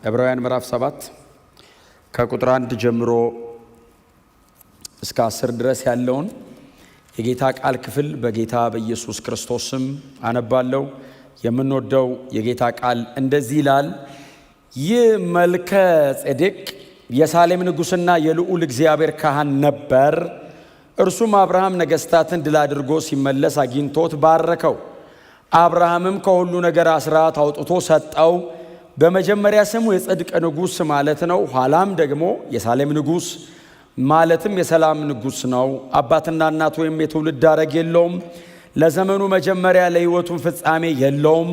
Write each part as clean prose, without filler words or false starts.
ዕብራውያን ምዕራፍ 7 ከቁጥር 1 ጀምሮ እስከ 10 ድረስ ያለውን የጌታ ቃል ክፍል በጌታ በኢየሱስ ክርስቶስ ስም አነባለሁ። የምንወደው የጌታ ቃል እንደዚህ ይላል። ይህ መልከ ጼዴቅ የሳሌም ንጉሥና የልዑል እግዚአብሔር ካህን ነበር። እርሱም አብርሃም ነገሥታትን ድል አድርጎ ሲመለስ አግኝቶት ባረከው። አብርሃምም ከሁሉ ነገር አስራት አውጥቶ ሰጠው። በመጀመሪያ ስሙ የጽድቅ ንጉሥ ማለት ነው። ኋላም ደግሞ የሳሌም ንጉሥ ማለትም የሰላም ንጉሥ ነው። አባትና እናት ወይም የትውልድ ሐረግ የለውም። ለዘመኑ መጀመሪያ ለሕይወቱም ፍጻሜ የለውም።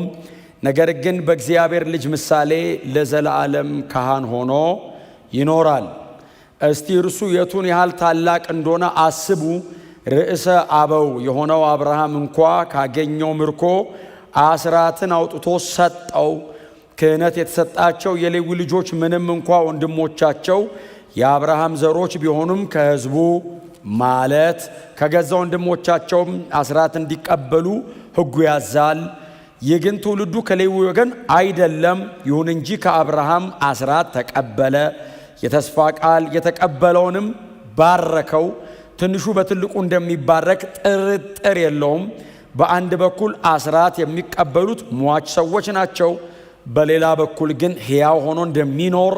ነገር ግን በእግዚአብሔር ልጅ ምሳሌ ለዘላለም ካህን ሆኖ ይኖራል። እስቲ እርሱ የቱን ያህል ታላቅ እንደሆነ አስቡ። ርዕሰ አበው የሆነው አብርሃም እንኳ ካገኘው ምርኮ አስራትን አውጥቶ ሰጠው። ክህነት የተሰጣቸው የሌዊ ልጆች ምንም እንኳ ወንድሞቻቸው የአብርሃም ዘሮች ቢሆኑም ከሕዝቡ ማለት ከገዛ ወንድሞቻቸውም አስራት እንዲቀበሉ ሕጉ ያዛል። ይህ ግን ትውልዱ ከሌዊ ወገን አይደለም። ይሁን እንጂ ከአብርሃም አስራት ተቀበለ። የተስፋ ቃል የተቀበለውንም ባረከው። ትንሹ በትልቁ እንደሚባረክ ጥርጥር የለውም። በአንድ በኩል አስራት የሚቀበሉት ሟች ሰዎች ናቸው፣ በሌላ በኩል ግን ሕያው ሆኖ እንደሚኖር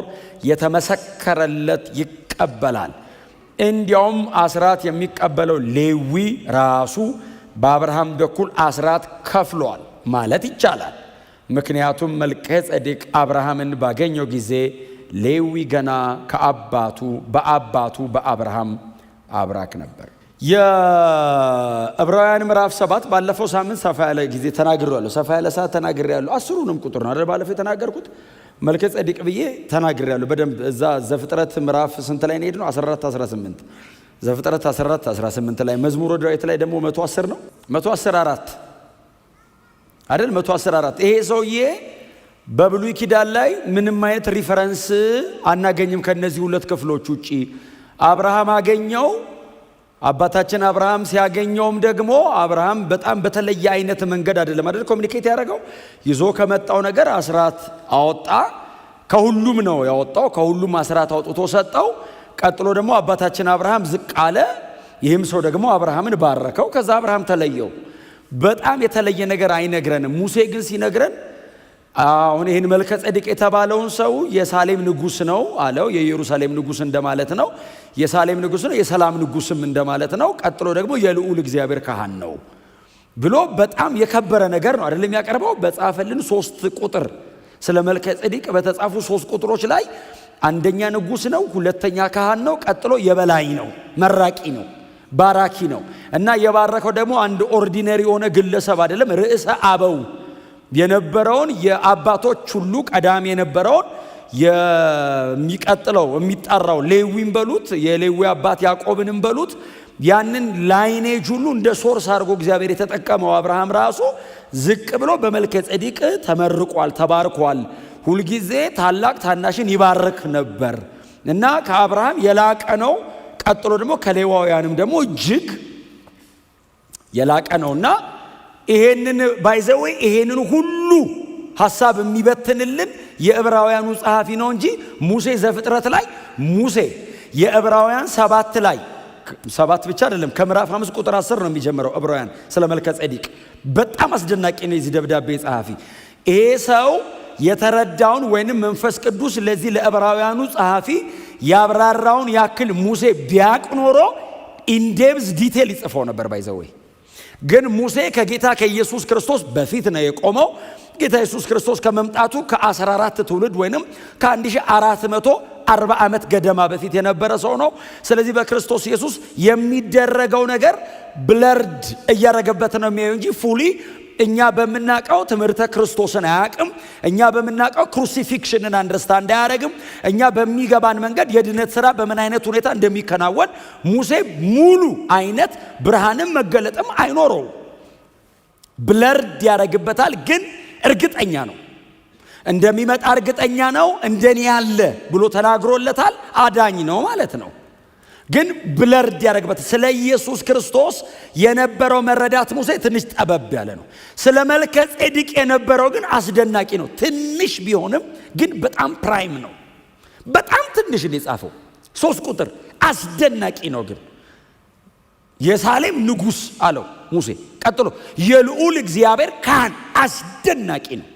የተመሰከረለት ይቀበላል። እንዲያውም አስራት የሚቀበለው ሌዊ ራሱ በአብርሃም በኩል አስራት ከፍሏል ማለት ይቻላል። ምክንያቱም መልከ ጼዴቅ አብርሃምን ባገኘው ጊዜ ሌዊ ገና በአባቱ በአብርሃም አብራክ ነበር። የዕብራውያን ምዕራፍ 7 ባለፈው ሳምንት ሰፋ ያለ ጊዜ ተናግሬያለሁ። ሰፋ ያለ ሰዓት ተናግሬያለሁ። 10ሩንም ቁጥር ነው አይደል ባለፈው የተናገርኩት። መልከ ጼዴቅ ብዬ ተናግሬያለሁ በደንብ። እዛ ዘፍጥረት ምዕራፍ ስንት ላይ ነው ሄድነው? 14 18 ዘፍጥረት 14 18 ላይ መዝሙረ ዳዊት ላይ ደግሞ 110 ነው 114 አይደል 114 ይሄ ሰውዬ በብሉይ ኪዳን ላይ ምንም አይነት ሪፈረንስ አናገኝም ከነዚህ ሁለት ክፍሎች ውጪ። አብርሃም አገኘው። አባታችን አብርሃም ሲያገኘውም ደግሞ አብርሃም በጣም በተለየ አይነት መንገድ አይደለም አይደል ኮሚኒኬት ያደረገው። ይዞ ከመጣው ነገር አስራት አወጣ። ከሁሉም ነው ያወጣው። ከሁሉም አስራት አውጥቶ ሰጠው። ቀጥሎ ደግሞ አባታችን አብርሃም ዝቅ አለ። ይህም ሰው ደግሞ አብርሃምን ባረከው። ከዛ አብርሃም ተለየው። በጣም የተለየ ነገር አይነግረንም። ሙሴ ግን ሲነግረን አሁን ይህን መልከ ጼዴቅ የተባለውን ሰው የሳሌም ንጉሥ ነው አለው። የኢየሩሳሌም ንጉሥ እንደማለት ነው። የሳሌም ንጉሥ ነው፣ የሰላም ንጉሥም እንደማለት ነው። ቀጥሎ ደግሞ የልዑል እግዚአብሔር ካህን ነው ብሎ በጣም የከበረ ነገር ነው አይደለም ያቀርበው። በጻፈልን 3 ቁጥር ስለ መልከ ጼዴቅ በተጻፉ 3 ቁጥሮች ላይ አንደኛ ንጉሥ ነው፣ ሁለተኛ ካህን ነው፣ ቀጥሎ የበላይ ነው፣ መራቂ ነው፣ ባራኪ ነው። እና የባረከው ደግሞ አንድ ኦርዲነሪ የሆነ ግለሰብ አይደለም። ርዕሰ አበው የነበረውን የአባቶች ሁሉ ቀዳሚ የነበረውን የሚቀጥለው የሚጠራው ሌዊን በሉት የሌዊ አባት ያዕቆብንም በሉት ያንን ላይኔጅ ሁሉ እንደ ሶርስ አድርጎ እግዚአብሔር የተጠቀመው አብርሃም ራሱ ዝቅ ብሎ በመልከ ጼዴቅ ተመርቋል፣ ተባርኳል። ሁልጊዜ ታላቅ ታናሽን ይባርክ ነበር እና ከአብርሃም የላቀ ነው። ቀጥሎ ደግሞ ከሌዋውያንም ደግሞ እጅግ የላቀ ነውና ይሄንን ባይዘው ይሄንን ሁሉ ሐሳብ የሚበትንልን የዕብራውያኑ ጸሐፊ ነው እንጂ ሙሴ ዘፍጥረት ላይ ሙሴ የዕብራውያን 7 ላይ 7 ብቻ አይደለም ከምዕራፍ 5 ቁጥር 10 ነው የሚጀምረው ዕብራውያን ስለ መልከ ጼዴቅ። በጣም አስደናቂ ነው የዚህ ደብዳቤ ጸሐፊ። ይሄ ሰው የተረዳውን ወይንም መንፈስ ቅዱስ ለዚህ ለዕብራውያኑ ጸሐፊ ያብራራውን ያክል ሙሴ ቢያቅ ኖሮ ኢንዴፕዝ ዲቴል ይጽፈው ነበር ባይዘው። ግን ሙሴ ከጌታ ከኢየሱስ ክርስቶስ በፊት ነው የቆመው። ጌታ ኢየሱስ ክርስቶስ ከመምጣቱ ከ14 ትውልድ ወይንም ከ1440 ዓመት ገደማ በፊት የነበረ ሰው ነው። ስለዚህ በክርስቶስ ኢየሱስ የሚደረገው ነገር ብለርድ እያረገበት ነው የሚያየው እንጂ ፉሊ እኛ በምናቀው ትምህርተ ክርስቶስን አያቅም። እኛ በምናቀው ክሩሲፊክሽንን አንደርስታንድ አያረግም። እኛ በሚገባን መንገድ የድነት ሥራ በምን አይነት ሁኔታ እንደሚከናወን ሙሴ ሙሉ አይነት ብርሃንም መገለጥም አይኖረው። ብለርድ ያረግበታል። ግን እርግጠኛ ነው እንደሚመጣ እርግጠኛ ነው። እንደኔ ያለ ብሎ ተናግሮለታል። አዳኝ ነው ማለት ነው። ግን ብለርድ ያደረግበት ስለ ኢየሱስ ክርስቶስ የነበረው መረዳት ሙሴ ትንሽ ጠበብ ያለ ነው። ስለ መልከ ጼዴቅ የነበረው ግን አስደናቂ ነው። ትንሽ ቢሆንም ግን በጣም ፕራይም ነው። በጣም ትንሽ ነው የጻፈው 3 ቁጥር አስደናቂ ነው። ግን የሳሌም ንጉሥ አለው ሙሴ። ቀጥሎ የልዑል እግዚአብሔር ካህን አስደናቂ ነው።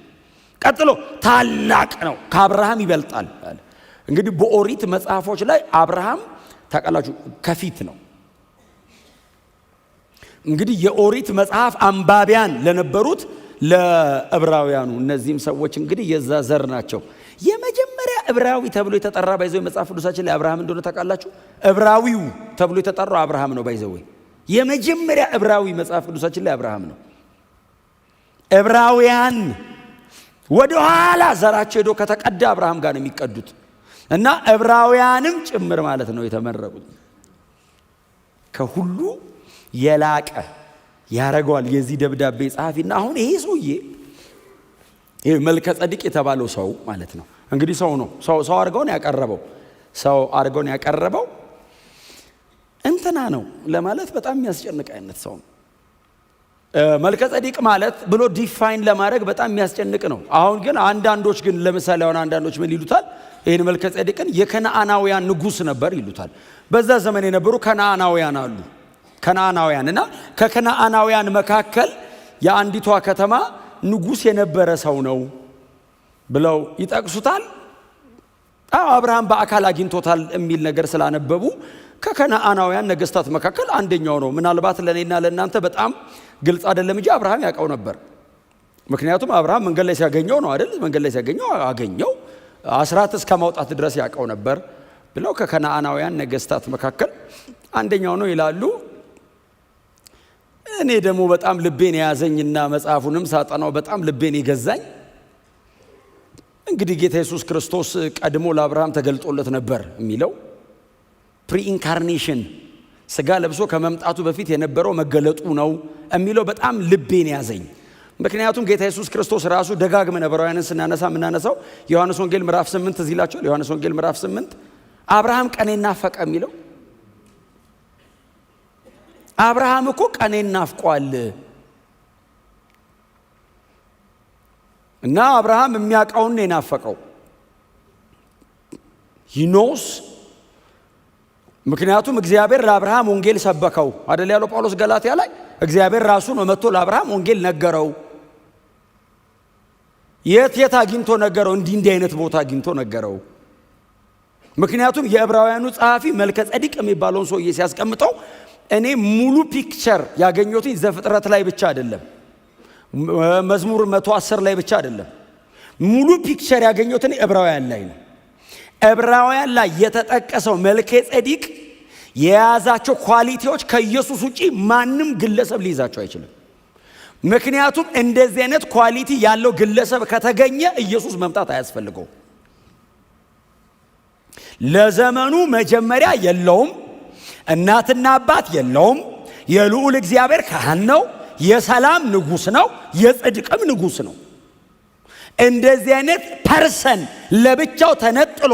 ቀጥሎ ታላቅ ነው፣ ከአብርሃም ይበልጣል አለ። እንግዲህ በኦሪት መጽሐፎች ላይ አብርሃም ታውቃላችሁ ከፊት ነው። እንግዲህ የኦሪት መጽሐፍ አንባቢያን ለነበሩት ለዕብራውያኑ እነዚህም ሰዎች እንግዲህ የዛ ዘር ናቸው። የመጀመሪያ ዕብራዊ ተብሎ የተጠራ ባይዘው መጽሐፍ ቅዱሳችን ላይ አብርሃም እንደሆነ ታውቃላችሁ። ዕብራዊው ተብሎ የተጠራው አብርሃም ነው። ባይዘው የመጀመሪያ ዕብራዊ መጽሐፍ ቅዱሳችን ላይ አብርሃም ነው። ዕብራውያን ወደ ኋላ ዘራቸው ሄዶ ከተቀዳ አብርሃም ጋር ነው የሚቀዱት እና ዕብራውያንም ጭምር ማለት ነው የተመረቁት። ከሁሉ የላቀ ያረጋዋል የዚህ ደብዳቤ ጸሐፊና አሁን ይሄ ሰውዬ ይሄ መልከ ጼዴቅ የተባለው ሰው ማለት ነው እንግዲህ ሰው ነው። ሰው አድርገውን ያቀረበው እንትና ነው ለማለት በጣም የሚያስጨንቅ አይነት ሰው ነው። መልከ ጼዴቅ ማለት ብሎ ዲፋይን ለማድረግ በጣም የሚያስጨንቅ ነው። አሁን ግን አንዳንዶች ግን ለምሳሌ አሁን አንዳንዶች ምን ይሉታል? ይህን መልከ ጼዴቅን የከነዓናውያን ንጉሥ ነበር ይሉታል። በዛ ዘመን የነበሩ ከነዓናውያን አሉ። ከነዓናውያን እና ከከነዓናውያን መካከል የአንዲቷ ከተማ ንጉሥ የነበረ ሰው ነው ብለው ይጠቅሱታል። አብርሃም በአካል አግኝቶታል የሚል ነገር ስላነበቡ ከከነዓናውያን ነገስታት መካከል አንደኛው ነው። ምናልባት ለኔና ለእናንተ በጣም ግልጽ አይደለም እንጂ አብርሃም ያውቀው ነበር። ምክንያቱም አብርሃም መንገድ ላይ ሲያገኘው ነው አይደል? መንገድ ላይ ሲያገኘው አገኘው፣ አስራት እስከ ማውጣት ድረስ ያውቀው ነበር ብለው ከከነዓናውያን ነገስታት መካከል አንደኛው ነው ይላሉ። እኔ ደግሞ በጣም ልቤን የያዘኝና መጽሐፉንም ሳጠናው በጣም ልቤን የገዛኝ እንግዲህ ጌታ ኢየሱስ ክርስቶስ ቀድሞ ለአብርሃም ተገልጦለት ነበር የሚለው ፕሪ ኢንካርኔሽን ስጋ ለብሶ ከመምጣቱ በፊት የነበረው መገለጡ ነው የሚለው በጣም ልቤን ያዘኝ። ምክንያቱም ጌታ ኢየሱስ ክርስቶስ ራሱ ደጋግመን ዕብራውያንን ስናነሳ የምናነሳው ዮሐንስ ወንጌል ምዕራፍ 8 እዚህ ይላችኋል። ዮሐንስ ወንጌል ምዕራፍ 8 አብርሃም ቀኔን ናፈቀ የሚለው አብርሃም እኮ ቀኔን ናፍቋል እና አብርሃም የሚያውቀውን የናፈቀው ሂኖስ ምክንያቱም እግዚአብሔር ለአብርሃም ወንጌል ሰበከው አይደል ያለው ጳውሎስ ገላትያ ላይ። እግዚአብሔር ራሱ ነው መጥቶ ለአብርሃም ወንጌል ነገረው። የት አግኝቶ ነገረው? እንዲህ አይነት ቦታ አግኝቶ ነገረው። ምክንያቱም የዕብራውያኑ ጸሐፊ መልከ ጼዴቅ የሚባለውን ሰውዬ ሲያስቀምጠው እኔ ሙሉ ፒክቸር ያገኘሁት ዘፍጥረት ላይ ብቻ አይደለም፣ መዝሙር 110 ላይ ብቻ አይደለም። ሙሉ ፒክቸር ያገኘሁት ዕብራውያን ላይ ነው። ዕብራውያን ላይ የተጠቀሰው መልከ ጼዴቅ የያዛቸው ኳሊቲዎች ከኢየሱስ ውጪ ማንም ግለሰብ ሊይዛቸው አይችልም። ምክንያቱም እንደዚህ አይነት ኳሊቲ ያለው ግለሰብ ከተገኘ ኢየሱስ መምጣት አያስፈልገው። ለዘመኑ መጀመሪያ የለውም፣ እናትና አባት የለውም። የልዑል እግዚአብሔር ካህን ነው፣ የሰላም ንጉሥ ነው፣ የጽድቅም ንጉሥ ነው። እንደዚህ አይነት ፐርሰን ለብቻው ተነጥሎ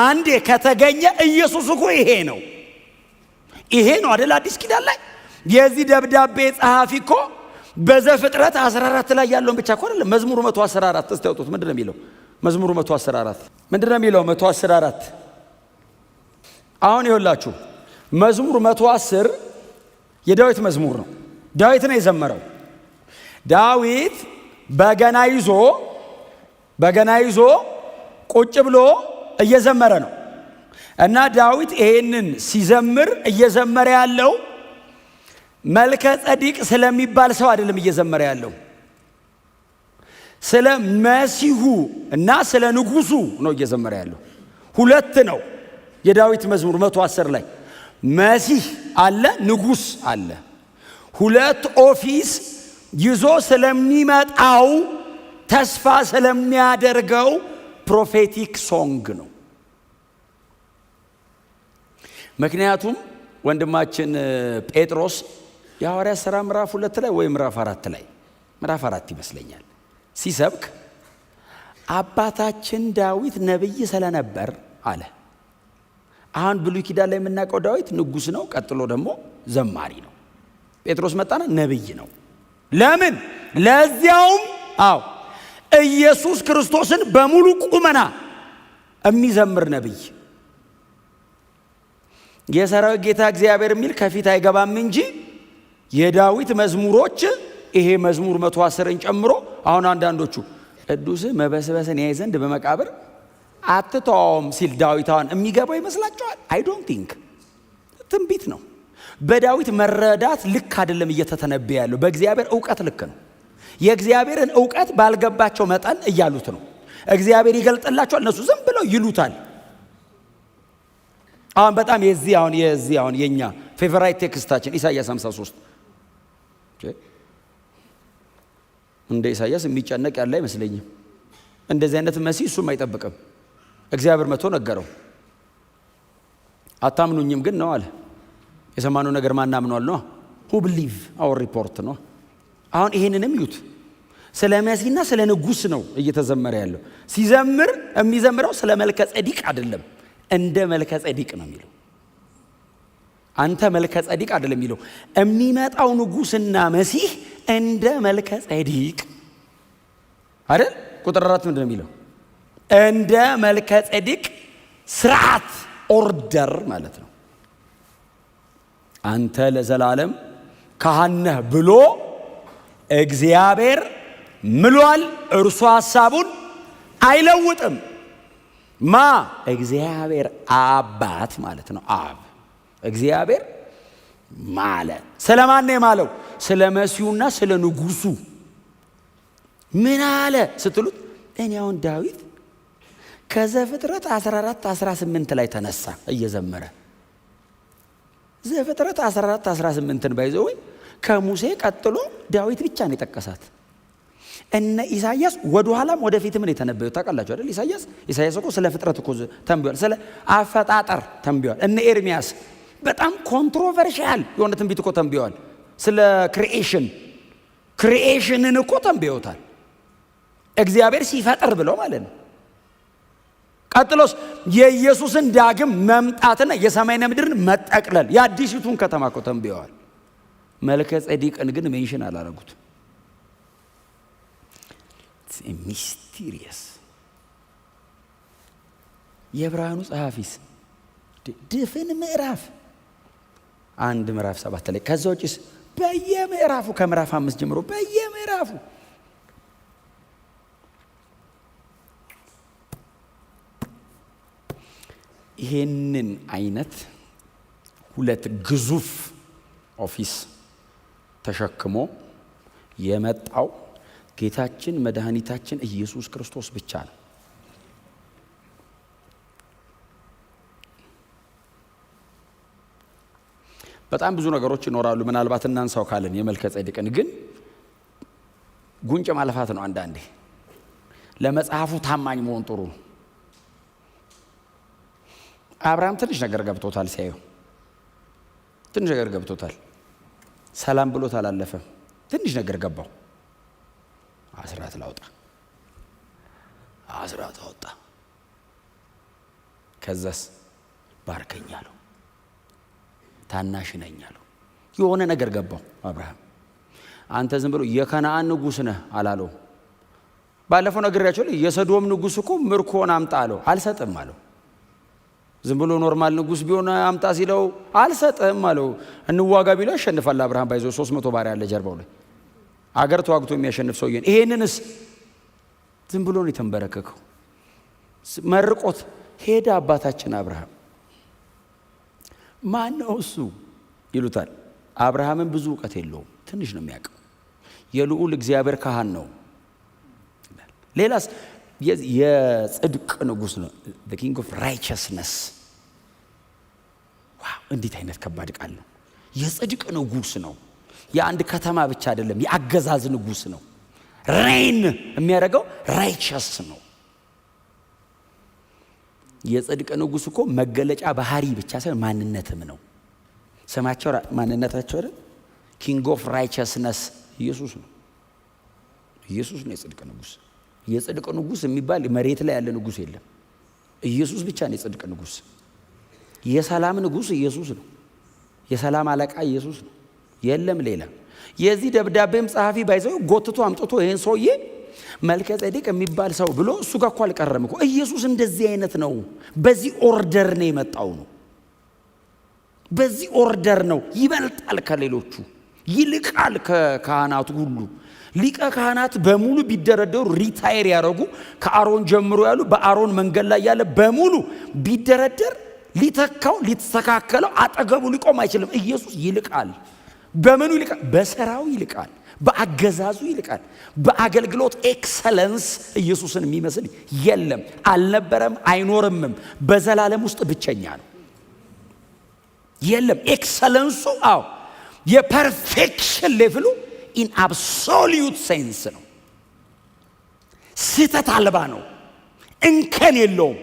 አንዴ ከተገኘ ኢየሱስ እኮ ይሄ ነው አይደል? አዲስ ኪዳን ላይ የዚህ ደብዳቤ ጸሐፊ እኮ በዘፍጥረት 14 ላይ ያለውን ብቻ እኮ አይደለም። መዝሙር 114 እስቲ ያውጡት። ምንድነው የሚለው? መዝሙር 114 ምንድነው የሚለው? 114 አሁን ይኸውላችሁ መዝሙር 110 የዳዊት መዝሙር ነው። ዳዊት ነው የዘመረው። ዳዊት በገና ይዞ ቁጭ ብሎ እየዘመረ ነው እና ዳዊት ይሄንን ሲዘምር እየዘመረ ያለው መልከ ጼዴቅ ስለሚባል ሰው አይደለም እየዘመረ ያለው፣ ስለ መሲሁ እና ስለ ንጉሱ ነው እየዘመረ ያለው። ሁለት ነው የዳዊት መዝሙር 110 ላይ መሲህ አለ፣ ንጉስ አለ። ሁለት ኦፊስ ይዞ ስለሚመጣው ተስፋ ስለሚያደርገው ፕሮፌቲክ ሶንግ ነው። ምክንያቱም ወንድማችን ጴጥሮስ የሐዋርያት ሥራ ምዕራፍ 2 ላይ ወይ ምዕራፍ 4 ይመስለኛል ሲሰብክ አባታችን ዳዊት ነቢይ ስለነበር አለ። አሁን ብሉይ ኪዳን ላይ የምናውቀው ዳዊት ንጉሥ ነው፣ ቀጥሎ ደግሞ ዘማሪ ነው። ጴጥሮስ መጣና ነብይ ነው። ለምን? ለዚያውም ኢየሱስ ክርስቶስን በሙሉ ቁመና የሚዘምር ነብይ። የሰራዊት ጌታ እግዚአብሔር የሚል ከፊት አይገባም እንጂ የዳዊት መዝሙሮች ይሄ መዝሙር 110ን ጨምሮ አሁን አንዳንዶቹ ቅዱስ መበስበስን ያይ ዘንድ በመቃብር አትተውም ሲል ዳዊት አሁን የሚገባው ይመስላችኋል? አይ ዶንት ቲንክ። ትንቢት ነው። በዳዊት መረዳት ልክ አይደለም እየተተነበየ ያለው፣ በእግዚአብሔር ዕውቀት ልክ ነው። የእግዚአብሔርን ዕውቀት ባልገባቸው መጠን እያሉት ነው። እግዚአብሔር ይገልጥላቸዋል፣ እነሱ ዝም ብለው ይሉታል። አሁን በጣም የዚህ አሁን የኛ ፌቨራይት ቴክስታችን ኢሳይያስ 53 እንደ ኢሳይያስ የሚጨነቅ ያለ አይመስለኝም። እንደዚህ አይነት መሲህ እሱም አይጠብቅም። እግዚአብሔር መጥቶ ነገረው። አታምኑኝም ግን ነው አለ። የሰማነው ነገር ማናምኗል ነው። who believe our report ነው። አሁን ይሄንንም ይዩት። ስለ መሲህና ስለ ንጉሥ ነው እየተዘመረ ያለው። ሲዘምር የሚዘምረው ስለ መልከ ጼዴቅ አይደለም፣ እንደ መልከ ጼዴቅ ነው የሚለው። አንተ መልከ ጼዴቅ አይደለም የሚለው፣ የሚመጣው ንጉሥና መሲህ እንደ መልከ ጼዴቅ አይደል? ቁጥር 4 ምንድን ነው የሚለው? እንደ መልከ ጼዴቅ ስርዓት ኦርደር ማለት ነው። አንተ ለዘላለም ካህን ነህ ብሎ እግዚአብሔር ምሏል። እርሱ ሐሳቡን አይለውጥም። እግዚአብሔር አባት ማለት ነው። አብ እግዚአብሔር ማለ። ስለማን ነው የማለው? ስለ መሲሁና ስለ ንጉሱ። ምን አለ ስትሉት፣ እኔ አሁን ዳዊት ከዘፍጥረት 14:18 ላይ ተነሳ እየዘመረ። ዘፍጥረት 14:18ን ባይዘው ከሙሴ ቀጥሎ ዳዊት ብቻ ነው የጠቀሳት። እነ ኢሳይያስ ወደ ኋላም ወደፊትም ነው የተነበየው። ታውቃላችሁ አይደል? ኢሳይያስ እኮ ስለ ፍጥረት እኮ ተንብዮአል፣ ስለ አፈጣጠር ተንብዮአል። እነ ኤርሚያስ በጣም ኮንትሮቨርሺያል የሆነ ትንቢት እኮ ተንብዮአል። ስለ ክሪኤሽንን እኮ ተንብዮታል። እግዚአብሔር ሲፈጥር ብለው ማለት ነው። ቀጥሎስ የኢየሱስን ዳግም መምጣትና የሰማይና ምድርን መጠቅለል የአዲሲቱን ከተማ እኮ ተንብዮአል። መልከ ጼዴቅን ግን ሜንሽን አላረጉት። ሚስቲሪየስ። የዕብራውያኑ ጸሐፊስ ድፍን ምዕራፍ 1 ምዕራፍ 7 ላይ ከዛ ውጭስ በየምዕራፉ ከምዕራፍ 5 ጀምሮ በየምዕራፉ ይሄንን አይነት ሁለት ግዙፍ ኦፊስ ተሸክሞ የመጣው ጌታችን መድኃኒታችን ኢየሱስ ክርስቶስ ብቻ ነው። በጣም ብዙ ነገሮች ይኖራሉ። ምናልባት እናንሳው ካለን የመልከ ጼዴቅን ግን ጉንጭ ማለፋት ነው። አንዳንዴ ለመጽሐፉ ታማኝ መሆን ጥሩ ነው። አብርሃም ትንሽ ነገር ገብቶታል። ሲያየው ትንሽ ነገር ገብቶታል። ሰላም ብሎት አላለፈም። ትንሽ ነገር ገባው። አስራት ላውጣ፣ አስራት አወጣ። ከዛስ ባርከኝ አለው፣ ታናሽ ነኝ አለው። የሆነ ነገር ገባው አብርሃም። አንተ ዝም ብሎ የከነዓን ንጉሥ ነህ አላለው። ባለፈው ነግሬያቸው የሰዶም ንጉሥ እኮ ምርኮን አምጣ አለው፣ አልሰጥም አለው። ዝም ብሎ ኖርማል ንጉሥ ቢሆን አምጣ ሲለው አልሰጥም አለው። እንዋጋ ቢለው ያሸንፋል አብርሃም። ባይዞ 300 ባሪያ ያለ ጀርባው ላይ አገር ተዋግቶ የሚያሸንፍ ሰውዬ። ይሄንንስ ዝም ብሎ ነው የተንበረከከው። መርቆት ሄደ አባታችን አብርሃም። ማን ነው እሱ ይሉታል። አብርሃምን ብዙ እውቀት የለውም፣ ትንሽ ነው የሚያውቀው። የልዑል እግዚአብሔር ካህን ነው። ሌላስ የጽድቅ ንጉሥ ነው። the king of righteousness። ዋው እንዴት አይነት ከባድ ቃል ነው። የጽድቅ ንጉሥ ነው። የአንድ ከተማ ብቻ አይደለም፣ የአገዛዝ ንጉሥ ነው። ሬን የሚያደርገው ራይቸስ ነው። የጽድቅ ንጉሥ እኮ መገለጫ ባህሪ ብቻ ሳይሆን ማንነትም ነው። ስማቸው ማንነታቸው አይደል? ኪንግ ኦፍ ራይቸስነስ ኢየሱስ ነው። ኢየሱስ ነው የጽድቅ ንጉሥ። የጽድቅ ንጉሥ የሚባል መሬት ላይ ያለ ንጉሥ የለም። ኢየሱስ ብቻ ነው የጽድቅ ንጉሥ። የሰላም ንጉሥ ኢየሱስ ነው። የሰላም አለቃ ኢየሱስ ነው። የለም ሌላ። የዚህ ደብዳቤም ጸሐፊ ባይዘው ጎትቶ አምጥቶ ይሄን ሰውዬ መልከ ጼዴቅ የሚባል ሰው ብሎ እሱ ጋር እኮ አልቀረም እኮ። ኢየሱስ እንደዚህ አይነት ነው። በዚህ ኦርደር ነው የመጣው ነው። በዚህ ኦርደር ነው። ይበልጣል ከሌሎቹ፣ ይልቃል ከካህናቱ ሁሉ። ሊቀ ካህናት በሙሉ ቢደረደሩ ሪታየር ያደረጉ ከአሮን ጀምሮ ያሉ በአሮን መንገድ ላይ ያለ በሙሉ ቢደረደር ሊተካው ሊተካከለው አጠገቡ ሊቆም አይችልም። ኢየሱስ ይልቃል። በምኑ ይልቃል? በሥራው ይልቃል። በአገዛዙ ይልቃል። በአገልግሎት ኤክሰለንስ ኢየሱስን የሚመስል የለም፣ አልነበረም፣ አይኖርምም። በዘላለም ውስጥ ብቸኛ ነው። የለም ኤክሰለንሱ። አዎ የፐርፌክሽን ሌቭሉ ኢን አብሶሉት ሴንስ ነው። ስህተት አልባ ነው። እንከን የለውም።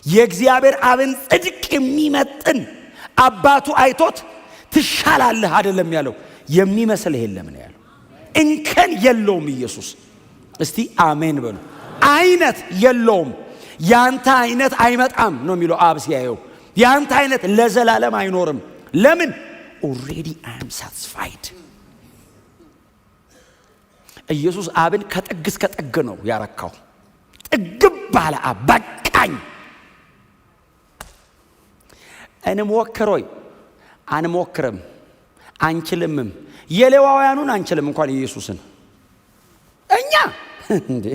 የእግዚአብሔር አብን ጽድቅ የሚመጥን አባቱ አይቶት ትሻላለህ አይደለም ያለው፣ የሚመስልህ የለም ነው ያለው። እንከን የለውም ኢየሱስ። እስቲ አሜን በሉ። አይነት የለውም። ያንተ አይነት አይመጣም ነው የሚለው አብ ሲያየው። ያንተ አይነት ለዘላለም አይኖርም። ለምን? ኦልሬዲ አይ አም ሳቲስፋይድ። ኢየሱስ አብን ከጥግ እስከ ጥግ ነው ያረካው። ጥግብ ባለ አብ በቃኝ። እንሞክሮይ አንሞክርም፣ አንችልምም። የሌዋውያኑን አንችልም እንኳን ኢየሱስን እኛ እንዴ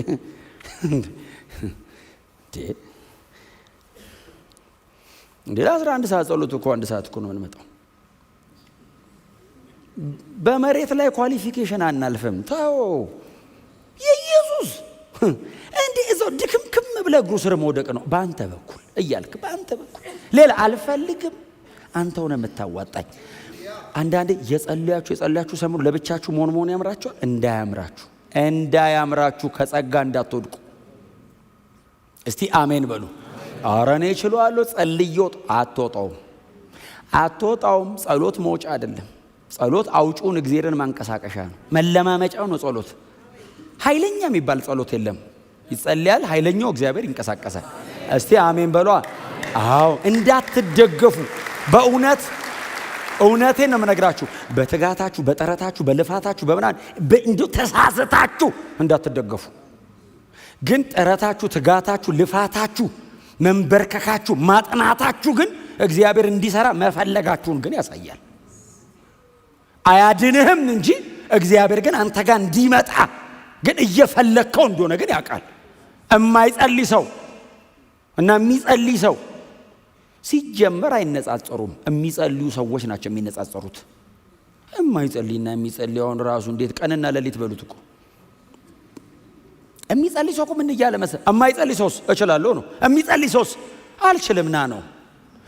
እንዴ 11 ሰዓት ጸሎት እኮ 1 ሰዓት እኮ ነው የምንመጣው። በመሬት ላይ ኳሊፊኬሽን አናልፍም። ተው የኢየሱስ እንዴ እዛው ድክምክም ብለህ እግሩ ስር መውደቅ ነው። በአንተ በኩል እያልክ በአንተ በኩል ሌላ አልፈልግም፣ አንተው ነው የምታዋጣኝ። አንዳንዴ የጸለያችሁ ሰሞኑን ለብቻችሁ መሆን ያምራችኋል። እንዳያምራችሁ ከጸጋ እንዳትወድቁ። እስቲ አሜን በሉ። ኧረ እኔ እችላለሁ ጸልዮት አትወጣውም። ጸሎት መውጫ አይደለም። ጸሎት አውጪውን እግዚአብሔርን ማንቀሳቀሻ ነው፣ መለማመጫው ነው ጸሎት። ኃይለኛ የሚባል ጸሎት የለም። ይጸልያል፣ ኃይለኛው እግዚአብሔር ይንቀሳቀሳል። እስቲ አሜን በሏ። አዎ እንዳትደገፉ። እውነቴን ነው የምነግራችሁ። በትጋታችሁ፣ በጥረታችሁ፣ በልፋታችሁ እንደው ተሳስታችሁ እንዳትደገፉ። ግን ጥረታችሁ፣ ትጋታችሁ፣ ልፋታችሁ፣ መንበርከካችሁ፣ ማጥናታችሁ ግን እግዚአብሔር እንዲሰራ መፈለጋችሁን ግን ያሳያል። አያድንህም እንጂ እግዚአብሔር ግን አንተ ጋር እንዲመጣ ግን እየፈለከው እንደሆነ ግን ያውቃል። የማይጸልይ ሰው እና የሚጸልይ ሰው ሲጀመር አይነጻጸሩም። የሚጸልዩ ሰዎች ናቸው የሚነጻጸሩት። የማይጸልይና የሚጸልየውን ራሱ እንዴት ቀንና ሌሊት በሉት እኮ። የሚጸልይ ሰው እኮ ምን እያለ መሰለህ? የማይጸልይ ሰውስ እችላለሁ ነው፣ የሚጸልይ ሰውስ አልችልም ና ነው።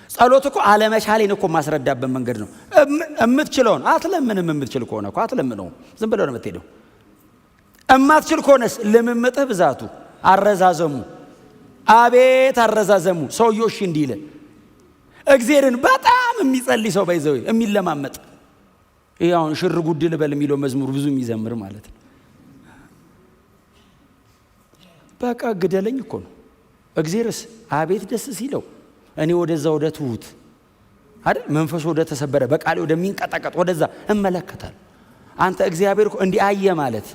ጸሎት እኮ አለመቻሌን እኮ ማስረዳበት መንገድ ነው። የምትችለውን አትለምንም። የምትችል ከሆነ እኮ አትለምነውም፣ ዝም ብለው ነው የምትሄደው። እማትችል ከሆነስ ልምምጥህ ብዛቱ፣ አረዛዘሙ፣ አቤት አረዛዘሙ። ሰውዬው እሺ እንዲህ ይለ እግዚአብሔርን በጣም የሚጸልይ ሰው ባይዘው የሚለማመጥ ይሄ አሁን ሽር ጉድ ልበል የሚለው መዝሙር ብዙ የሚዘምር ማለት ነው። በቃ ግደለኝ እኮ ነው። እግዚአብሔርስ አቤት ደስ ሲለው እኔ ወደዛ ወደ ትሁት አይደል መንፈሱ ወደ ተሰበረ በቃሌ ወደሚንቀጠቀጥ ወደዛ እመለከታለሁ። አንተ እግዚአብሔር እኮ እንዲህ አየ ማለት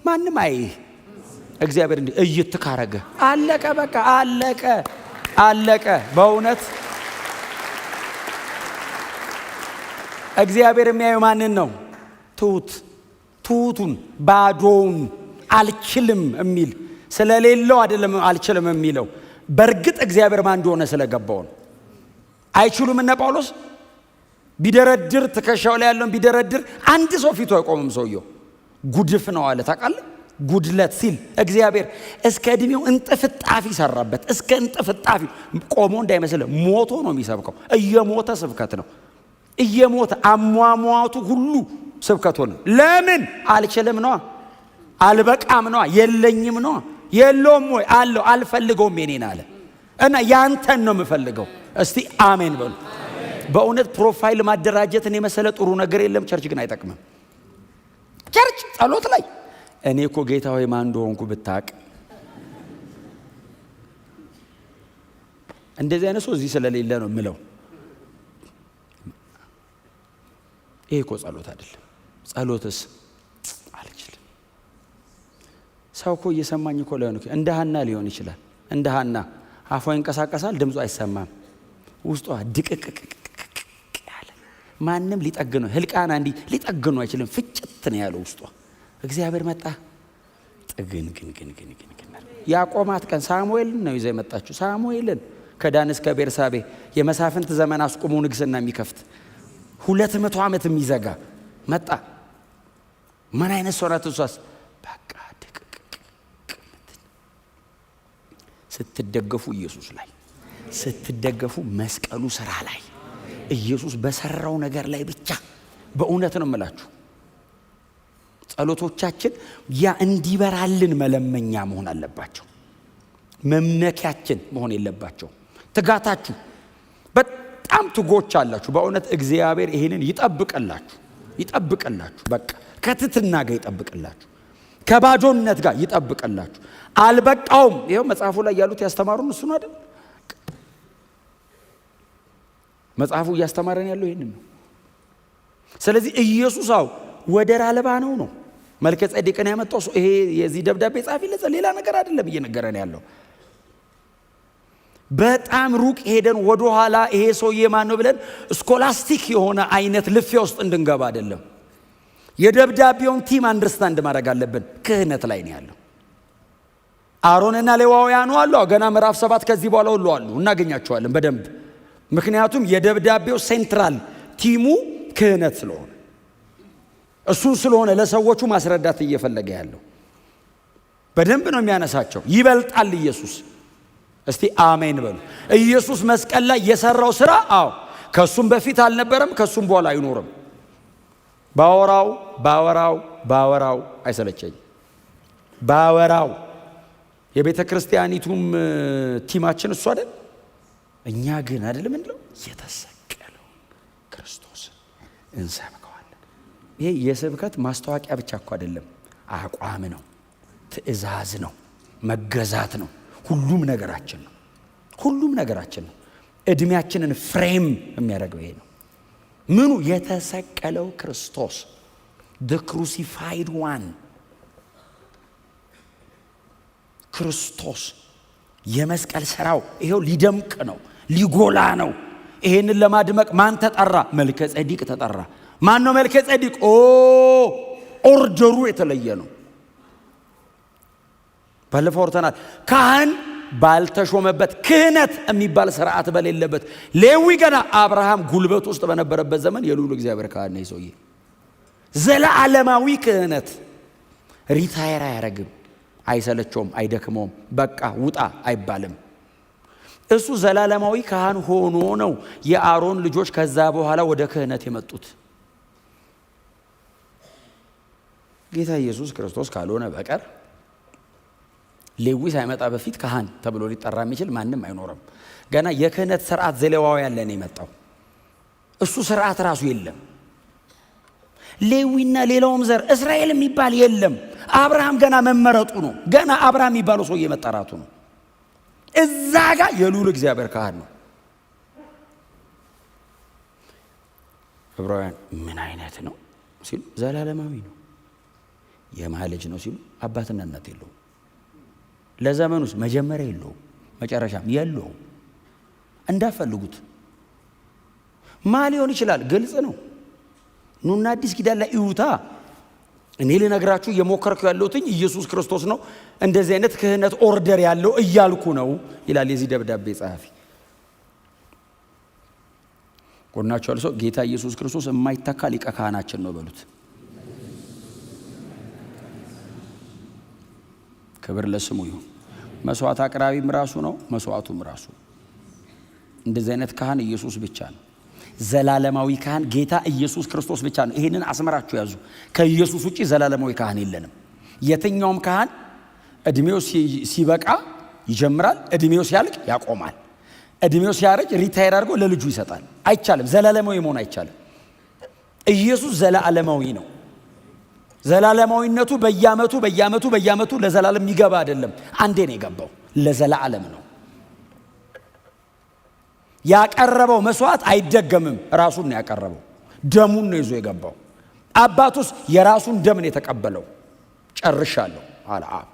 ማንም አይህ። እግዚአብሔር እንዲህ እይት ካረገ አለቀ፣ በቃ አለቀ። በእውነት እግዚአብሔር የሚያየው ማንን ነው? ትሁቱን፣ ባዶውን፣ አልችልም የሚል ስለሌለው አይደለም አልችልም የሚለው። በእርግጥ እግዚአብሔር ማን እንደሆነ ስለገባው ነው። አይችሉም። እነ ጳውሎስ ቢደረድር ትከሻው ላይ ያለውን ቢደረድር አንድ ሰው ፊቱ አይቆምም። ሰውየው ጉድፍ ነው አለ። ታውቃለህ? ጉድለት ሲል እግዚአብሔር እስከ እድሜው እንጥፍጣፊ ሰራበት። እስከ እንጥፍጣፊ ቆሞ እንዳይመስል ሞቶ ነው የሚሰብከው። እየሞተ ስብከት ነው። እየሞተ አሟሟቱ ሁሉ ስብከት ሆነ። ለምን? አልችልም ነዋ፣ አልበቃም ነዋ፣ የለኝም ነዋ። የለውም ወይ? አለው። አልፈልገውም የኔን አለ እና ያንተን ነው የምፈልገው። እስቲ አሜን በሉ። በእውነት ፕሮፋይል ማደራጀትን የመሰለ ጥሩ ነገር የለም። ቸርች ግን አይጠቅምም። ቸርች ጸሎት ላይ እኔ እኮ ጌታ ሆይ ማን እንደሆንኩ ብታቅ እንደዚህ አይነት ሰው እዚህ ስለሌለ ነው ምለው። ይሄ እኮ ጸሎት አይደለም። ጸሎትስ አልችልም። ሰው እኮ እየሰማኝ እኮ ላይሆን እንደ ሐና ሊሆን ይችላል። እንደ ሐና አፏ ይንቀሳቀሳል፣ ድምፁ አይሰማም። ውስጧ ድቅቅቅ ያለ ማንም ሊጠግነው ህልቃና እንዲህ ሊጠግነው አይችልም። ፍጭት ነው ያለው ውስጧ። እግዚአብሔር መጣ ጥግን ግን ያቆማት ቀን ሳሙኤልን ነው ይዘው የመጣችው። ሳሙኤልን ከዳን እስከ ቤርሳቤ የመሳፍንት ዘመን አስቆሞ ንግስና የሚከፍት 200 ዓመት የሚዘጋ መጣ። ምን አይነት ሰው ናት እሷስ? በቃ ስትደገፉ ኢየሱስ ላይ ስትደገፉ መስቀሉ ስራ ላይ ኢየሱስ በሰራው ነገር ላይ ብቻ። በእውነት ነው የምላችሁ ጸሎቶቻችን ያ እንዲበራልን መለመኛ መሆን አለባቸው። መምነኪያችን መሆን የለባቸው። ትጋታችሁ በጣም ትጎች አላችሁ። በእውነት እግዚአብሔር ይሄንን ይጠብቅላችሁ። በቃ ከትትና ጋር ይጠብቅላችሁ፣ ከባዶነት ጋር ይጠብቅላችሁ። አልበቃውም። ይሄው መጽሐፉ ላይ ያሉት ያስተማሩን እሱ ነው አይደል? መጽሐፉ እያስተማረን ያለው ይሄንን ነው። ስለዚህ ኢየሱስው ወደር አልባ ነው። መልከ ጼዴቅን ያመጣው ሰው ይሄ የዚህ ደብዳቤ ጻፊ ሌላ ነገር አይደለም እየነገረን ያለው። በጣም ሩቅ ሄደን ወደ ኋላ ይሄ ሰውዬ ማን ነው ብለን ስኮላስቲክ የሆነ አይነት ልፊያ ውስጥ እንድንገባ አይደለም። የደብዳቤውን ቲም አንደርስታንድ ማድረግ አለብን። ክህነት ላይ ነው ያለው። አሮንና ሌዋውያኑ አሉ። ገና ምዕራፍ 7 ከዚህ በኋላ ሁሉ አሉ፣ እናገኛቸዋለን በደንብ። ምክንያቱም የደብዳቤው ሴንትራል ቲሙ ክህነት ስለሆነ እሱን ስለሆነ ለሰዎቹ ማስረዳት እየፈለገ ያለው በደንብ ነው የሚያነሳቸው። ይበልጣል ኢየሱስ። እስቲ አሜን በሉ። ኢየሱስ መስቀል ላይ የሰራው ስራ ከሱም በፊት አልነበረም፣ ከሱም በኋላ አይኖርም። ባወራው አይሰለቸኝ። ባወራው የቤተ ክርስቲያኒቱም ቲማችን እሱ አይደል? እኛ ግን አይደለም እንለው የተሰቀለው ክርስቶስ እንሰብከዋለን። ይሄ የስብከት ማስታወቂያ ብቻ እኮ አይደለም፣ አቋም ነው፣ ትእዛዝ ነው፣ መገዛት ነው። ሁሉም ነገራችን ነው። እድሜያችንን ፍሬም የሚያደርገው ይሄ ነው። ምኑ? የተሰቀለው ክርስቶስ the crucified one ክርስቶስ የመስቀል ስራው ይሄው ሊደምቅ ነው፣ ሊጎላ ነው። ይሄንን ለማድመቅ ማን ተጠራ? መልከ ጼዴቅ ተጠራ። ማን ነው መልከ ጼዴቅ? ኦርደሩ የተለየ ነው። ባለፈው ወርተናል። ካህን ባልተሾመበት ክህነት የሚባል ስርዓት በሌለበት ሌዊ ገና አብርሃም ጉልበት ውስጥ በነበረበት ዘመን የልዑል እግዚአብሔር ካህን ነው። ሰውዬ ዘላለማዊ ክህነት ሪታየር አያረግም፣ አይሰለቸውም፣ አይደክመውም። በቃ ውጣ አይባልም። እሱ ዘላለማዊ ካህን ሆኖ ነው የአሮን ልጆች ከዛ በኋላ ወደ ክህነት የመጡት። ጌታ ኢየሱስ ክርስቶስ ካልሆነ በቀር ሌዊ ሳይመጣ በፊት ካህን ተብሎ ሊጠራ የሚችል ማንም አይኖርም። ገና የክህነት ስርዓት ዘሌዋውያን ላይ ነው የመጣው። እሱ ስርዓት ራሱ የለም። ሌዊና ሌላውም ዘር እስራኤል የሚባል የለም። አብርሃም ገና መመረጡ ነው። ገና አብርሃም የሚባለው ሰውዬ መጠራቱ ነው። እዛ ጋር የልዑል እግዚአብሔር ካህን ነው። ዕብራውያን ምን አይነት ነው ሲሉ ዘላለማዊ ነው። የማን ልጅ ነው ሲሉ አባትና እናት የለውም። ለዘመኑስ መጀመሪያ የለውም፣ መጨረሻም የለውም። እንዳፈልጉት ማ ሊሆን ይችላል? ግልጽ ነው። ኑና አዲስ ኪዳን ላይ ይውታ። እኔ ልነግራችሁ እየሞከርኩ ያለሁት ኢየሱስ ክርስቶስ ነው እንደዚህ አይነት ክህነት ኦርደር ያለው እያልኩ ነው ይላል የዚህ ደብዳቤ ጸሐፊ። ጎናችሁ ያለው ሰው ጌታ ኢየሱስ ክርስቶስ የማይተካ ሊቀ ካህናችን ነው በሉት። ክብር ለስሙ ይሁን። መስዋዕት አቅራቢም ራሱ ነው፣ መስዋዕቱም ራሱ። እንደዚህ አይነት ካህን ኢየሱስ ብቻ ነው። ዘላለማዊ ካህን ጌታ ኢየሱስ ክርስቶስ ብቻ ነው። ይሄንን አስመራችሁ ያዙ። ከኢየሱስ ውጪ ዘላለማዊ ካህን የለንም። የትኛውም ካህን እድሜው ሲበቃ ይጀምራል፣ እድሜው ሲያልቅ ያቆማል። እድሜው ሲያረጅ ሪታየር አድርጎ ለልጁ ይሰጣል። አይቻልም። ዘላለማዊ መሆን አይቻልም። ኢየሱስ ዘላለማዊ ነው። ዘላለማዊነቱ በየዓመቱ ለዘላለም የሚገባ አይደለም። አንዴ ነው የገባው፣ ለዘላለም ነው። ያቀረበው መስዋዕት አይደገምም። ራሱን ነው ያቀረበው። ደሙን ነው ይዞ የገባው። አባቱስ የራሱን ደም ነው የተቀበለው። ጨርሻለሁ አለ አብ።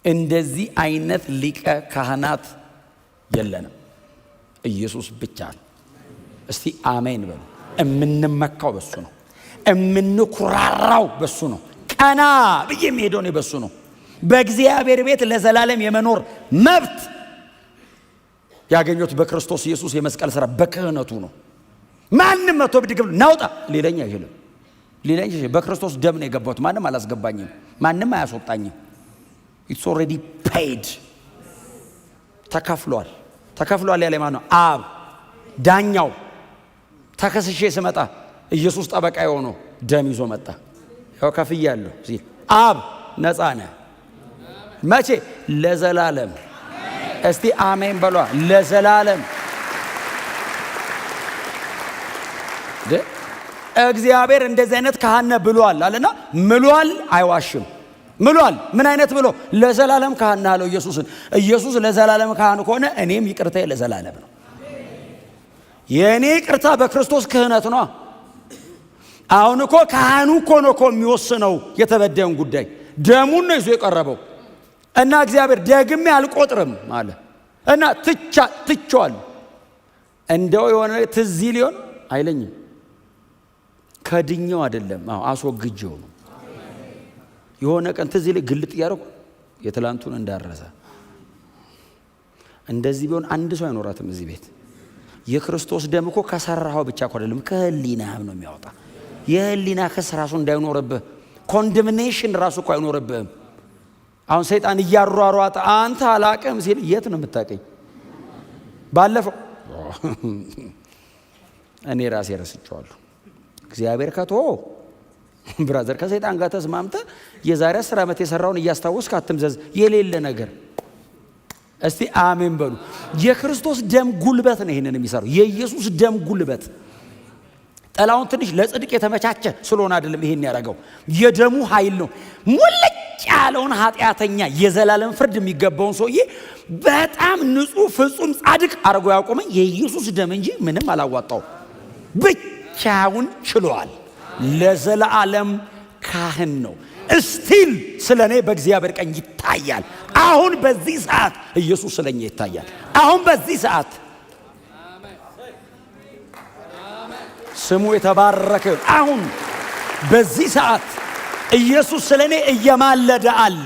እንደዚህ አይነት ሊቀ ካህናት የለንም፣ ኢየሱስ ብቻ ነው። እስቲ አሜን በሉ። እምንመካው በሱ ነው፣ እምንኩራራው በሱ ነው፣ ቀና ብዬ የሚሄደው ነው በሱ ነው። በእግዚአብሔር ቤት ለዘላለም የመኖር መብት ያገኙት በክርስቶስ ኢየሱስ የመስቀል ሥራ በክህነቱ ነው። ማንም መቶ ብድግም ናውጣ ሊለኝ አይችልም። በክርስቶስ ደም ነው የገባሁት። ማንም አላስገባኝም፣ ማንም አያስወጣኝም። ኢትስ ኦልሬዲ ፔይድ። ተከፍሏል ያለ ማን ነው? አብ ዳኛው። ተከስሼ ስመጣ ኢየሱስ ጠበቃ የሆነው ደም ይዞ መጣ። ያው ከፍያለሁ ሲል አብ ነፃ ነህ። መቼ? ለዘላለም። እስቲ አሜን በሏ። ለዘላለም። እግዚአብሔር እንደዚህ አይነት ካህን ብሏል አለና ምሏል፣ አይዋሽም። ምሏል። ምን አይነት ብሎ? ለዘላለም ካህን አለው ኢየሱስን። ኢየሱስ ለዘላለም ካህን ከሆነ እኔም ይቅርታዬ ለዘላለም ነው። የእኔ ይቅርታ በክርስቶስ ክህነት ነው። አሁን እኮ ካህኑ እኮ ነው የሚወስነው የተበደየን ጉዳይ። ደሙን ነው ይዞ የቀረበው እና እግዚአብሔር ደግሜ አልቆጥርም አለ እና ትቼዋለሁ። እንደው የሆነ ትዝ ሊሆን አይለኝም። ከድኛው አይደለም፣ አስወግጄው ነው። የሆነ ቀን ትዝ ይለኝ ግልጥ እያደረኩ የትላንቱን እንዳረሰ። እንደዚህ ቢሆን አንድ ሰው አይኖራትም እዚህ ቤት። የክርስቶስ ደም እኮ ከሰራው ብቻ እኮ አይደለም፣ ከህሊናህም ነው የሚያወጣ። የህሊና ክስ ራሱ እንዳይኖርብህ፣ ኮንደምኔሽን ራሱ እኮ አይኖርብህም። አሁን ሰይጣን እያሯሯጠ አንተ አላቅም ሲል የት ነው የምታቀኝ? ባለፈው እኔ ራሴ ረስቼዋለሁ። እግዚአብሔር ከተወው ብራዘር ከሰይጣን ጋር ተስማምተ የዛሬ 10 ዓመት የሰራውን እያስታወስክ አትምዘዝ። የሌለ ነገር። እስቲ አሜን በሉ። የክርስቶስ ደም ጉልበት ነው ይሄንን የሚሰራው። የኢየሱስ ደም ጉልበት ጠላውን ትንሽ ለጽድቅ የተመቻቸ ስለሆነ አይደለም ይሄን ያደረገው፣ የደሙ ኃይል ነው። ሙልጭ ያለውን ኃጢአተኛ የዘላለም ፍርድ የሚገባውን ሰውዬ በጣም ንጹህ ፍጹም ጻድቅ አድርጎ ያቆመ የኢየሱስ ደም እንጂ ምንም አላዋጣው። ብቻውን ችሏል። ለዘላለም ካህን ነው። እስቲል ስለኔ በእግዚአብሔር ቀኝ ይታያል። አሁን በዚህ ሰዓት ኢየሱስ ስለኛ ይታያል። አሁን በዚህ ሰዓት ስሙ የተባረከ። አሁን በዚህ ሰዓት ኢየሱስ ስለኔ እየማለደ አለ።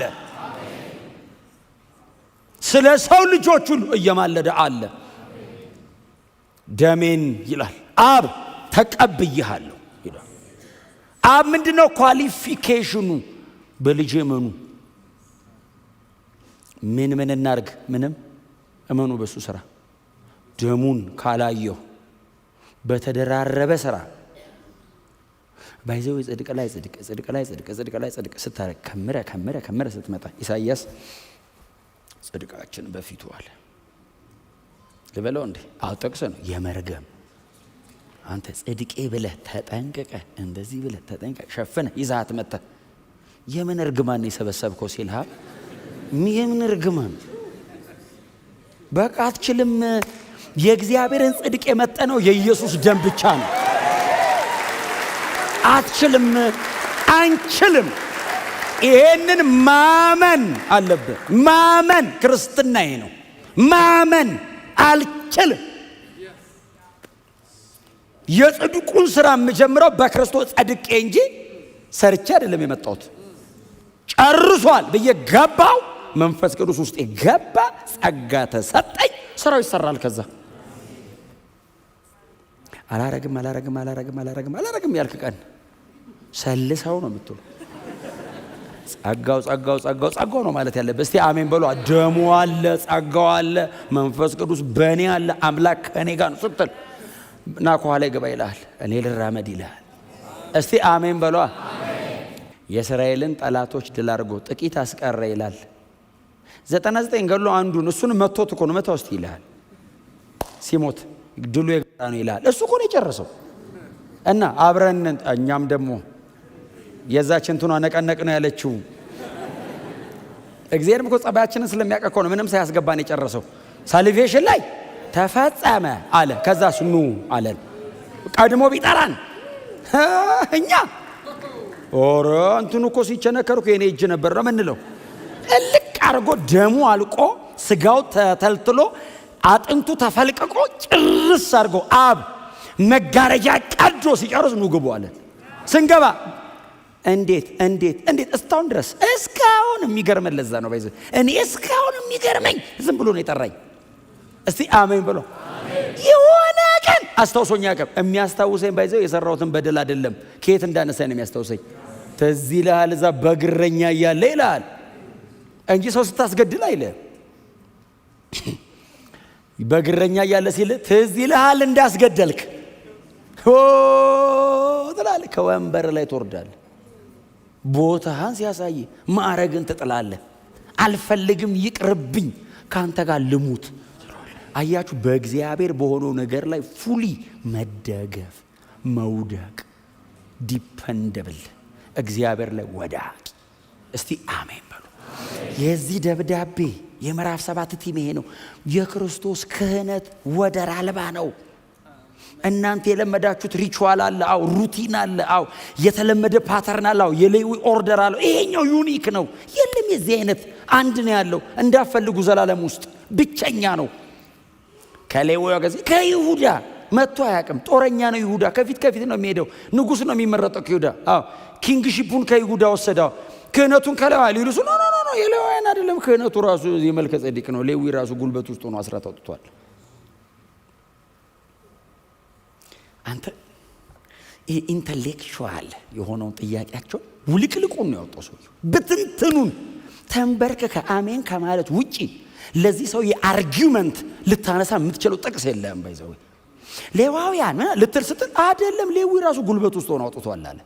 ስለ ሰው ልጆች ሁሉ እየማለደ አለ። ደሜን ይላል አብ ተቀብዬሃለሁ ይላል። አብ ምንድነው ኳሊፊኬሽኑ? በልጄ እመኑ። ምን እናርግ? ምንም እመኑ በሱ ስራ። ደሙን ካላየሁ በተደራረበ ስራ ባይዘው ጽድቅ ላይ ጽድቅ ስታረግ ከመረ ስትመጣ ኢሳይያስ ጽድቃችን በፊቱ አለ ልበለው እንዴ? አልጠቅሰ ነው የመርገም አንተ ጽድቄ ብለህ ተጠንቀቀ፣ እንደዚህ ብለህ ተጠንቀቀ፣ ሸፍነ ይዛት መጣ። የምን እርግማን የሰበሰብከው ሲልሃ የምን እርግማን? በቃ አትችልም። የእግዚአብሔርን ጽድቅ የመጠነው የኢየሱስ ደም ብቻ ነው። አትችልም፣ አንችልም። ይሄንን ማመን አለብን። ማመን ክርስትና ይሄ ነው። ማመን አልችልም። የጽድቁን ስራ የምጀምረው በክርስቶስ ጸድቄ እንጂ ሰርቼ አይደለም የመጣሁት። ጨርሷል ብዬ ገባው። መንፈስ ቅዱስ ውስጥ ገባ፣ ጸጋ ተሰጠኝ፣ ስራው ይሰራል። ከዛ አላረግም ያልክ ቀን ሰልሰው ነው የምትሉ። ጸጋው ነው ማለት ያለበት። እስቲ አሜን በሉ። ደሙ አለ፣ ጸጋው አለ፣ መንፈስ ቅዱስ በእኔ አለ፣ አምላክ ከእኔ ጋር ነው ስትል እና ከኋላ ይገባ ይልሃል፣ እኔ ልራመድ ይልሃል። እስቲ አሜን በሏ። የእስራኤልን ጠላቶች ድል አድርጎ ጥቂት አስቀረ ይላል። 99 ገሎ አንዱን እሱን መቶት እኮ ነው መታው እስቲ ይልሃል። ሲሞት ድሉ የጋራ ነው ይልሃል። እሱ እኮ ነው የጨረሰው። እና አብረን እኛም ደግሞ የዛችን እንትኗ ነቀነቅ ነው ያለችው። እግዚአብሔርም እኮ ጸባያችንን ስለሚያውቅ እኮ ነው ምንም ሳያስገባን የጨረሰው። ሳልቬሽን ላይ ተፈጸመ አለ። ከዛስ ኑ አለን። ቀድሞ ቢጠራን እኛ ኦረ እንትኑ እኮ ሲቸነከርኩ የኔ እጅ ነበር ነው ምንለው። እልቅ አርጎ ደሙ አልቆ ስጋው ተተልትሎ አጥንቱ ተፈልቅቆ ጭርስ አርጎ አብ መጋረጃ ቀዶ ሲጨርስ ኑ ግቡ አለን። ስንገባ እንዴት እስካሁን የሚገርመኝ ለዛ ነው ባይዘ እኔ እስካሁን የሚገርመኝ ዝም ብሎ ነው የጠራኝ። እስቲ አሜን ብሎ የሆነ ቀን አስታውሶኛ ቀን የሚያስታውሰኝ ባይዘው የሰራሁትን በደል አይደለም ከየት እንዳነሳኝ ነው የሚያስታውሰኝ። ትዝ ይልሃል እዛ በግረኛ እያለ ይላል እንጂ ሰው ስታስገድል አይለ በግረኛ እያለ ሲል ትዝ ይልሃል እንዳስገደልክ ትላለህ። ከወንበር ላይ ትወርዳለህ። ቦታህን ሲያሳይ ማዕረግን ትጥላለህ። አልፈልግም ይቅርብኝ ካንተ ጋር ልሙት። አያችሁ በእግዚአብሔር በሆነው ነገር ላይ ፉሊ መደገፍ መውደቅ ዲፔንደብል እግዚአብሔር ላይ ወዳቂ። እስቲ አሜን በሉ። የዚህ ደብዳቤ የምዕራፍ 7 ቲም ይሄ ነው። የክርስቶስ ክህነት ወደር አልባ ነው። እናንተ የለመዳችሁት ሪቹዋል አለ፣ አው ሩቲን አለ፣ አው የተለመደ ፓተርን አለ፣ አው የሌዊ ኦርደር አለ። ይሄኛው ዩኒክ ነው። የለም የዚህ አይነት አንድ ነው ያለው። እንዳፈልጉ ዘላለም ውስጥ ብቸኛ ነው። ከሌዊ ወገዝ ከይሁዳ መጥቶ አያውቅም። ጦረኛ ነው ይሁዳ። ከፊት ነው የሚሄደው። ንጉስ ነው የሚመረጠው ከይሁዳ። አው ኪንግሺፑን ከይሁዳ ወሰደው። ክህነቱን ከሌዊ ሊሉስ ኖ የሌዊያን አይደለም። ክህነቱ ራሱ የመልከ ጼዴቅ ነው። ሌዊ ራሱ ጉልበት ውስጥ ሆኖ አስራት አውጥቷል። አንተ ኢንተሌክቹዋል የሆነውን ጥያቄያቸው ውልቅልቁን ነው ያወጣው። ሰው ብትንትኑን ተንበርከከ አሜን ከማለት ውጪ ለዚህ ሰው የአርጊውመንት ልታነሳ የምትችለው ጥቅስ የለም። ባይዘው ሌዋውያን ልትል ስትል አይደለም ሌዊ ራሱ ጉልበት ውስጥ ሆኖ አውጥቷል አለ።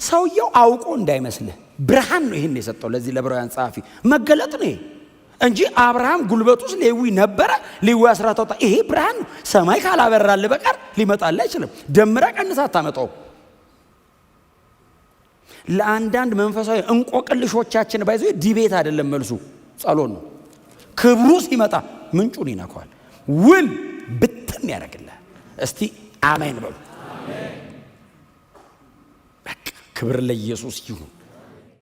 ሰውየው አውቆ እንዳይመስልህ ብርሃን ነው ይሄን የሰጠው። ለዚህ ለዕብራውያን ጸሐፊ መገለጥ ነው እንጂ አብርሃም ጉልበት ውስጥ ሌዊ ነበረ። ሌዊ አስራት አውጣ። ይሄ ብርሃን ነው። ሰማይ ካላበራልህ በቀር ሊመጣልህ አይችልም። ደምራ ቀንሳ አታመጣው። ለአንዳንድ መንፈሳዊ እንቆቅልሾቻችን ባይዘው ዲቤት አይደለም መልሱ ጸሎት ነው። ክብሩ ሲመጣ ምንጩን ይነካዋል። ውል ብትን ያደርግልሃል። እስቲ አሜን በሉ። በቃ ክብር ለኢየሱስ ይሁን።